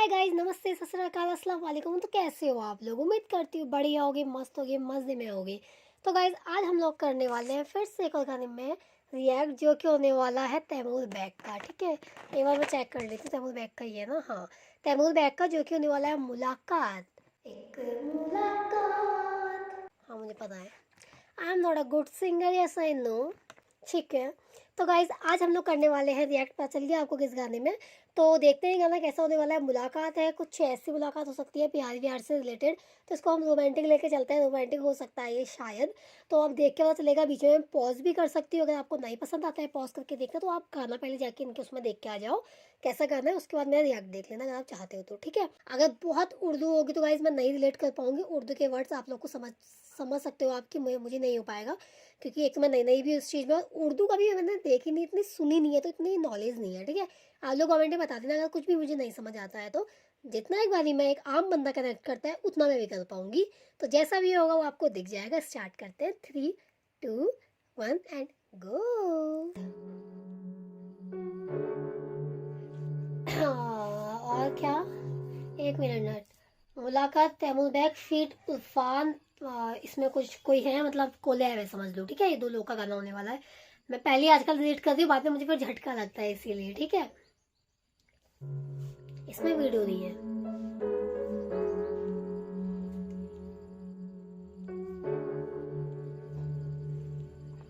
Guys, नमस्ते, सत श्री अकाल, अस्सलाम वालेकुम। तो कैसे हो आप लोग? उम्मीद करती हूँ बढ़िया होगे, मस्त होगे, मज़े में होगे। तो गाइस, आज हम लोग करने वाले हैं फिर से एक और गाने में रिएक्ट, जो कि होने वाला है तैमूर बैग का। ठीक है, एक बार मैं चेक कर लेती हूँ। तैमूर बैग का ही है ना? हाँ, तैमूर बैग का, जो कि होने वाला है मुलाकात। एक मुलाकात, हाँ मुझे पता है। I am not a good singer, yes I know. ठीक है, तो गाइज आज हम लोग करने वाले हैं रिएक्ट। पता चल गया आपको किस गाने में? तो देखते हैं गाना कैसा होने वाला है। मुलाकात है, कुछ ऐसी मुलाकात हो सकती है प्यार व्यार से रिलेटेड, तो इसको हम रोमांटिक लेके चलते हैं। रोमांटिक हो सकता है ये शायद, तो आप देख के पता चलेगा। बीच में पॉज भी कर सकती हो, अगर आपको नहीं पसंद आता है पॉज करके देखना, तो आप गाना पहले जाके इनके उसमें देख के आ जाओ कैसा गाना है, उसके बाद मेरा रिएक्ट देख लेना अगर आप चाहते हो तो। ठीक है, अगर बहुत उर्दू होगी तो गाइज मैं नहीं रिलेट कर पाऊंगी। उर्दू के वर्ड्स आप लोग को समझ सकते हो आपकी, मुझे नहीं हो पाएगा, क्योंकि एक तो मैं नई नई भी उस चीज़ में, उर्दू का भी मैंने देखी नहीं, इतनी सुनी नहीं है, तो इतनी नॉलेज नहीं है। ठीक है, आप लोग कमेंट में बता देना अगर कुछ भी मुझे नहीं समझ आता है तो। जितना एक बारी मैं एक आम बंदा कनेक्ट करता है उतना मैं भी कर पाऊंगी, तो जैसा भी होगा वो आपको दिख जाएगा। स्टार्ट करते हैं, 3 2 1 एंड गो। और क्या, एक मिनट। मुलाकात तैमूर बैग फीट उरफान, इसमें कुछ कोई है, मतलब कोले है समझ लो। ठीक है, ये दो लोग का गाना होने वाला है। मैं पहले आजकल डिलीट कर दी हूँ, बाद में मुझे फिर झटका लगता है इसीलिए। ठीक है, इसमें वीडियो नहीं है।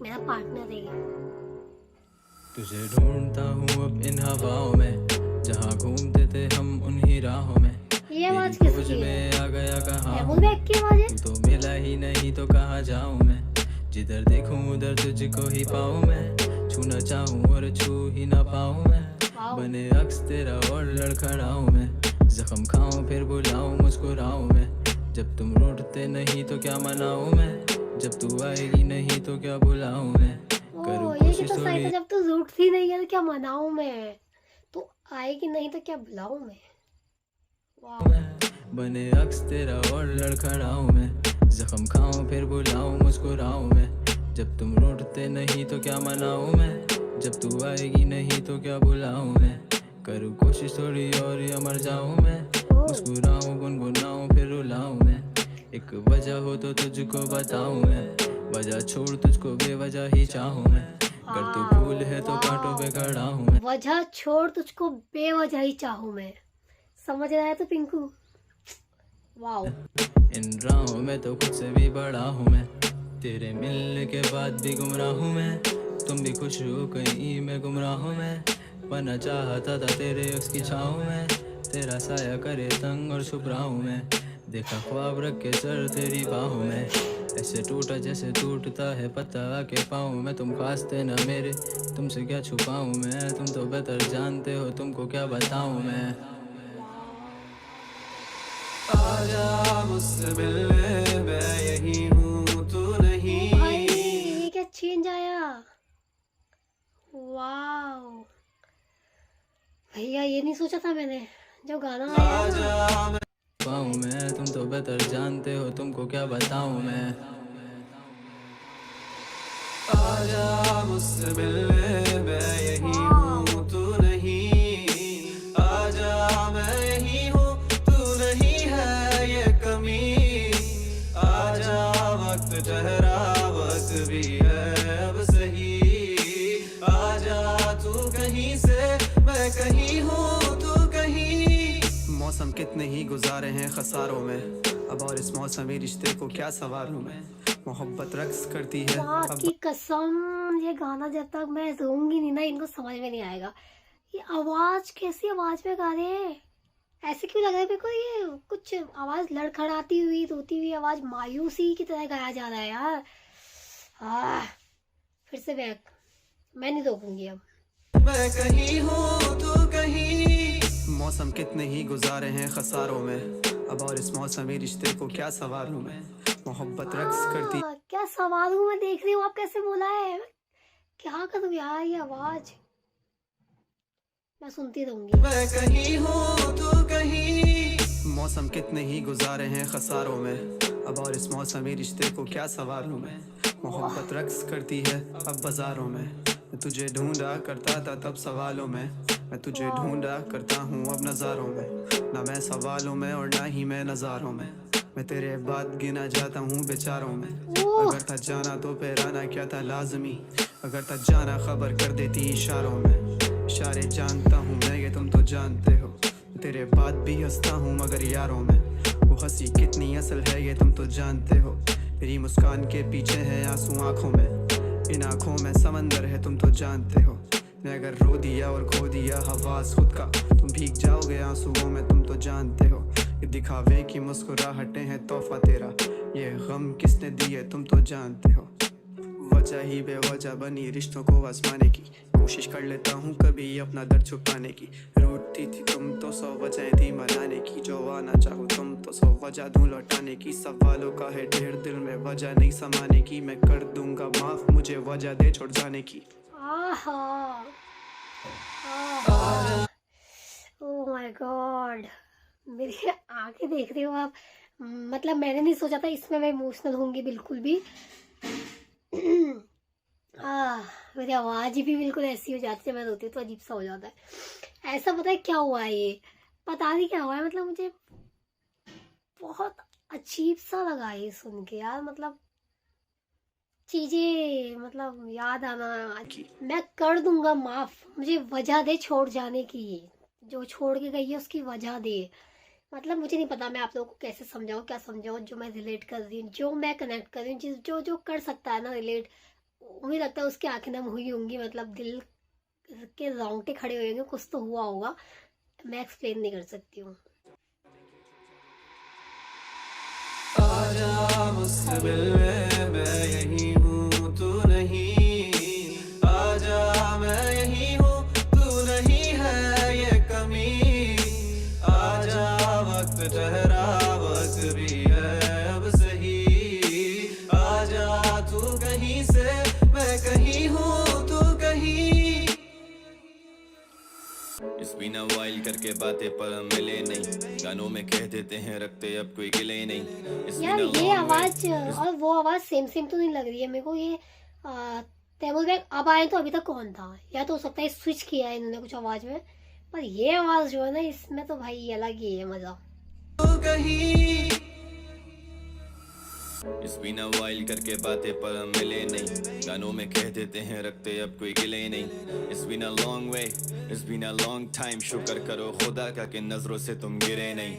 मेरा पार्टनर है ये। तुझे ढूंढता हूँ अब इन हवाओं में, जहाँ घूमते थे हम उन्हीं राहों में। ये आवाज तेरी खोज किसकी है? में आ गया कहाँ तैमूर बैग की आवाज है। तू तो मिला ही नहीं तो कहाँ जाऊँ मैं। जिधर देखूं उधर तुझको ही पाऊँ मैं, छूना चाहूँ और छू ही ना पाऊँ मैं। बने अक्स तेरा और लड़खड़ाऊँ मैं, जख्म खाऊं फिर बुलाऊं मुस्कुराऊं मैं। जब तुम रूठते नहीं तो क्या मनाऊं मैं, जब तू आएगी नहीं तो क्या बुलाऊं मैं। करूं ये कोशिश तो सही था, थोड़ी, जब तू रूठती नहीं है तो क्या मनाऊं मैं, तो आएगी नहीं तो क्या बुलाऊं मैं। बने अक्स तेरा और लड़खड़ाऊं मैं, जख्म खाऊं फिर बुलाऊं मुस्कुराऊं मैं। जब तुम रूठते नहीं तो क्या मनाऊं मैं, जब तू आएगी नहीं तो क्या बुलाऊं मैं। करूं कोशिश थोड़ी और या मर जाऊं मैं, मुस्कुराऊं गुनगुनाऊं फिर रुलाऊं मैं। एक वजह हो तो तुझको बताऊं मैं, वजह छोड़ तुझको बेवजह ही चाहूं मैं। अगर तू फूल है तो कांटों पे खड़ा हूं मैं, वजह छोड़ तुझको बेवजह ही चाहूं मैं। समझ रहा है तो पिंकू? वाओ। इन राहों में तो खुद से भी बड़ा हूँ मैं, तेरे मिलने के बाद भी गुमराह हूँ मैं। तुम भी खुश हो कहीं मैं गुमराह हूँ मैं, बना चाहता था तेरे अक्स की छाँव में। तेरा साया करे तंग और छुप रहा हूँ मैं, देखा ख्वाब रख के सर तेरी बाहों में। ऐसे टूटा जैसे टूटता है पत्ता आके पाऊँ मैं, तुम खास थे ना मेरे, तुमसे क्या छुपाऊँ मैं। तुम तो बेहतर जानते हो तुमको क्या बताऊँ मैं। आजा मुझसे मिलने, मैं यही हूँ तू नहीं। भाई ये क्या चेंज आया! वाओ भैया, ये नहीं सोचा था मैंने जब गाना आया ना। पाऊँ मैं, तुम तो बेहतर जानते हो तुमको क्या बताऊँ मैं। आजा मुझसे मिलने, मैं यही हूँ तू नहीं। आजा मैं यही हूँ तू नहीं है ये कमी। आजा वक्त ठहरा वक्त भी है अब सही। आजा तू कहीं से मैं कहीं हूँ तू कहीं। मौसम कितने ही गुजारे हैं खसारों में, अब और इस मौसमी रिश्ते को क्या सवारूं मैं। मोहब्बत रक्स करती है माँ अब। की कसम, ये गाना जब तक मैं गाऊंगी नहीं ना, इनको समझ में नहीं आएगा। ये आवाज कैसी आवाज में गा रहे हैं? ऐसे क्यों लग रहा है मेरे को? ये कुछ आवाज लड़खड़ाती हुई, रोती हुई आवाज, मायूसी की तरह गाया जा रहा है यार। फिर से बैक, मैं नहीं रोकूंगी अब। मैं कहीं हूँ तू कहीं। मौसम कितने ही गुजारे हैं खसारों में, अब और इस मौसमी रिश्ते को क्या सवारूं मैं। मोहब्बत रक्स करती, क्या सवाल हूँ मैं, देख रही हूँ आप कैसे बोला है। क्या करूँ यार, ये आवाज मैं सुनती रहूंगी। मैं कहीं हूँ तू कहीं। मौसम कितने ही गुजारे हैं खसारों में, अब और इस मौसमी रिश्ते को क्या सवारूं मैं। मोहब्बत रक्स करती है अब बाजारों में, मैं तुझे ढूंढा करता था तब सवालों में। मैं तुझे ढूंढा करता हूँ अब नज़ारों में। ना मैं सवालों में और ना ही मैं नज़ारों में, मैं तेरे बाद गिना जाता हूँ बेचारों में। ओह अगर था जाना तो फिर आना क्या था लाजमी, अगर था जाना खबर कर देती इशारों में। इशारे जानता हूँ मैं ये तुम तो जानते हो, तेरे बाद भी हंसता हूँ मगर यारों में। वो हंसी कितनी असल है ये तुम तो जानते हो, मेरी मुस्कान के पीछे है आंसू आंखों में। इन आंखों में समंदर है तुम तो जानते हो, मैं अगर रो दिया और खो दिया हवास खुद का, तुम भीग जाओगे आंसुओं में तुम तो जानते हो। ये दिखावे की मुस्कुराहटें हैं तोहफा तेरा, ये गम किसने दिए तुम तो जानते हो। वजह ही बेवजह बनी रिश्तों को आजमाने की, कोशिश कर लेता हूँ कभी अपना दर्द छुपाने की। रूठती थी तुम तो 100 वजह थी मनाने की, जो आना चाहो तुम तो 100 वजह दूँ लौटाने की। सवालों का है ढेर दिल में वजह नहीं समाने की, मैं कर दूंगा माफ मुझे वजह दे छोड़ जाने की। आहा आहा ओह माय गॉड, मेरी आंखें देख रही हो आप। मतलब मैंने नहीं सोचा था इसमें मैं इमोशनल होंगी बिल्कुल भी। मेरी आवाज़ भी बिल्कुल ऐसी हो जाती है, मैं रोती हूँ तो अजीब सा हो जाता है। ऐसा पता है क्या हुआ है, ये पता नहीं क्या हुआ है, मतलब मुझे बहुत अजीब सा लगा ये सुन के यार। मतलब चीज़ें मतलब याद आना, मैं कर दूंगा माफ़ मुझे वजह दे छोड़ जाने की, जो छोड़ के गई है उसकी वजह दे। मतलब मुझे नहीं पता मैं आप लोगों को कैसे समझाऊँ, क्या समझाऊँ, जो मैं रिलेट कर रही हूँ, जो मैं कनेक्ट कर रही हूँ, जो जो कर सकता है ना रिलेट, मुझे लगता है उसकी आंखें नम हुई होंगी, मतलब दिल के रोंगटे खड़े हुए होंगे, कुछ तो हुआ होगा, मैं एक्सप्लेन नहीं कर सकती हूँ। आजा मुझसे मिलने मैं यही हूँ तू नहीं, आजा मैं यही हूँ तू नहीं है ये कमी। आजा वक्त ठहरा वक्त भी है अब सही, आजा तू कहीं से मैं कहीं हूँ तू कहीं। इस बिना वाइल करके बातें पर हम मिले नहीं, गानों में कह देते हैं रखते अब कोई गिले नहीं। इस यार बिना ये long आवाज़ way- और वो आवाज़ सेम सेम तो नहीं लग रही है मेरे को। ये तैमूर बैग अब आए तो अभी तक कौन था, या तो हो सकता है स्विच किया है इन्होंने कुछ आवाज़ में, पर ये आवाज़ जो है ना इसमें तो भाई अलग ही है मज़ा। तू कहीं इस बिना वाइल करके बातें पर हम मिले नहीं, गानों में कह देते हैं रखते अब कोई गिले नहीं। इस बिना लॉन्ग वे इस बिना लॉन्ग टाइम, शुक्र करो खुदा का कि नजरों से तुम गिरे नहीं,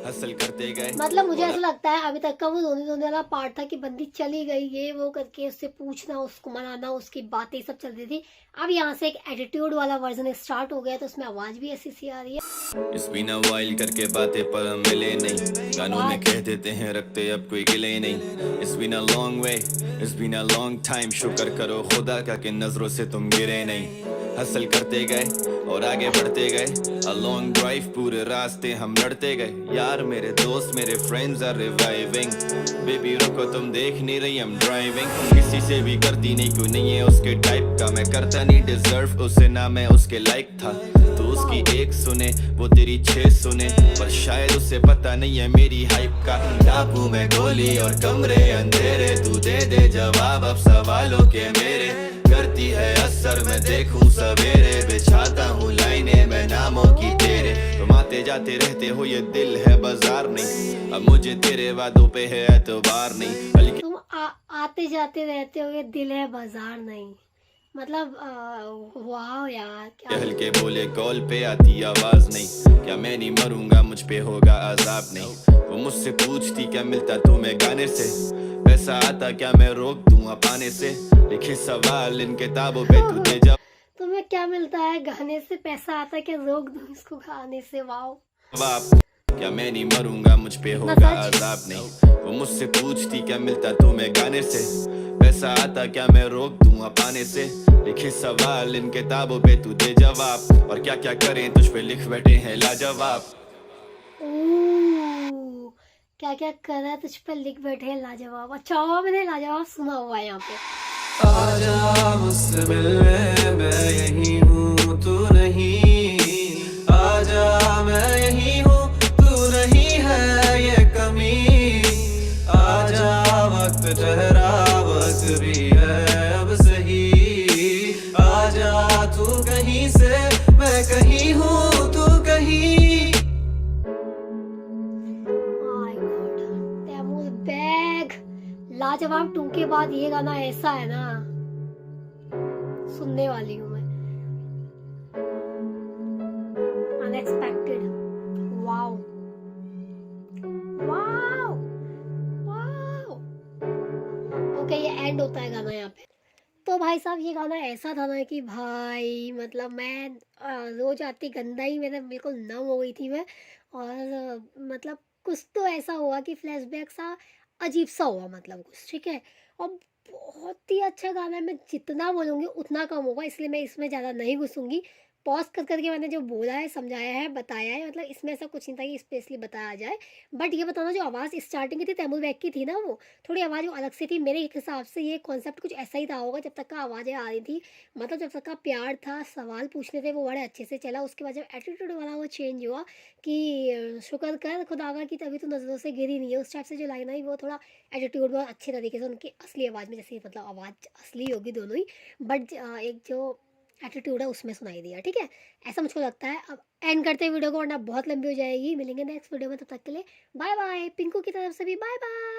हसल करते गए। मतलब मुझे ऐसा लगता है अभी तक का वो रोने धोने वाला पार्ट था कि बंदी चली गई ये वो करके उससे पूछना, उसको मनाना, उसकी बातें सब चल रही थी। अब यहाँ से एक एटीट्यूड वाला वर्जन स्टार्ट हो गया तो उसमें आवाज़ भी ऐसी सी आ रही है। इस बिना वाइल करके बातें पर हम मिले नहीं, गानों में कह देते हैं रखते अब कोई गिले नहीं। इस बिना लॉन्ग वे इस बिना लॉन्ग टाइम, शुक्र करो खुदा का कि नजरों से तुम गिरे नहीं, हसल करते गए और आगे बढ़ते गए। अ लॉन्ग ड्राइव पूरे रास्ते हम लड़ते गए, यार मेरे दोस्त मेरे फ्रेंड्स आर रिवाइविंग। बेबी रुको तुम देख नहीं रही I'm ड्राइविंग, किसी से भी करती नहीं क्यों नहीं है उसके टाइप का, मैं करता नहीं डिजर्व उसे ना मैं उसके लाइक था। तो उसकी एक सुने वो तेरी 6 सुने, पर शायद उसे पता नहीं है मेरी हाइप का। टापू में गोली और कमरे अंधेरे, तू दे दे जवाब अब सवालों के मेरे, करती है असर मैं देखूं सवेरे, बिछाता हूँ लाइनें मैं नामों की तेरे। तुम आते जाते रहते हो ये दिल है बाजार नहीं, अब मुझे तेरे वादों पे है एतबार नहीं, बल्कि तुम आते जाते रहते हो ये दिल है बाजार नहीं। मतलब वाह यार क्या। हल्के बोले कॉल पे आती आवाज नहीं, क्या मैं नहीं मरूंगा मुझ पे होगा अजाब नहीं। वो मुझसे पूछती क्या मिलता तुम्हें गाने से, पैसा आता क्या मैं रोक दूं पाने से, लिखे सवाल इन किताबों पे तुझे तुम्हें क्या मिलता है गाने से, पैसा आता है क्या रोक दूं इसको गाने से। वाह जवाब, क्या मैं नहीं मरूंगा मुझ पे होगा अजाब नहीं। वो मुझसे पूछती क्या मिलता तुम्हें गाने से, पैसा आता क्या मैं रोक दूं पाने से, लिखे सवाल इन किताबों पे तू दे जवाब, और क्या क्या करें तुझ पे लिख बैठे हैं लाजवाब। क्या क्या कर रहा है तुझ पे लिख बैठे हैं लाजवाब। अच्छा हुआ मैंने लाजवाब सुना हुआ है यहाँ पे। आजा मुझसे मिलने मैं यही हूँ तू नहीं, आजा मैं यही हूँ तू नहीं है ये कमी। आजा वक्त ठहरा वक्त भी है अब सही, आजा तू कहीं से मैं कहीं हूँ तू कहीं। लाजवाब 2 के बाद ये गाना ऐसा है ना, सुनने वाली हूँ मैं। Unexpected, wow wow wow. Okay, ये एंड होता है गाना यहाँ पे। तो भाई साहब ये गाना ऐसा था ना कि भाई मतलब मैं रोज आती गंदा ही मेरा बिल्कुल नम हो गई थी मैं। और मतलब कुछ तो ऐसा हुआ कि फ्लैशबैक सा अजीब सा हुआ, मतलब कुछ, ठीक है। और बहुत ही अच्छा गाना है, मैं जितना बोलूँगी उतना कम होगा, इसलिए मैं इसमें ज़्यादा नहीं घुसूंगी। पॉज कर करके मैंने जो बोला है, समझाया है, बताया है, मतलब इसमें ऐसा कुछ नहीं था कि स्पेशली बताया जाए। बट ये बताना, जो आवाज़ स्टार्टिंग की थी तैमूर बैग की थी ना, वो थोड़ी आवाज़ वो अलग से थी मेरे हिसाब से। ये कॉन्सेप्ट कुछ ऐसा ही था होगा, जब तक का आवाज़ें आ रही थी, मतलब जब तक का प्यार था, सवाल पूछने थे, वो बड़े अच्छे से चला। उसके बाद जब एटीट्यूड वाला वो चेंज हुआ कि शुक्र कर खुदावा की तभी तो नज़रों से गिरी नहीं है, उस टाइप से जो लाइन आई वो थोड़ा एटीट्यूड बहुत अच्छे तरीके से उनकी असली आवाज़ में, जैसे मतलब आवाज़ असली होगी दोनों ही, बट एक जो एटीट्यूड है उसमें सुनाई दिया, ठीक है। ऐसा मुझको लगता है। अब एंड करते हैं वीडियो को, वरना बहुत लंबी हो जाएगी। मिलेंगे नेक्स्ट वीडियो में, तब तक के लिए बाय बाय। पिंकू की तरफ से भी बाय बाय।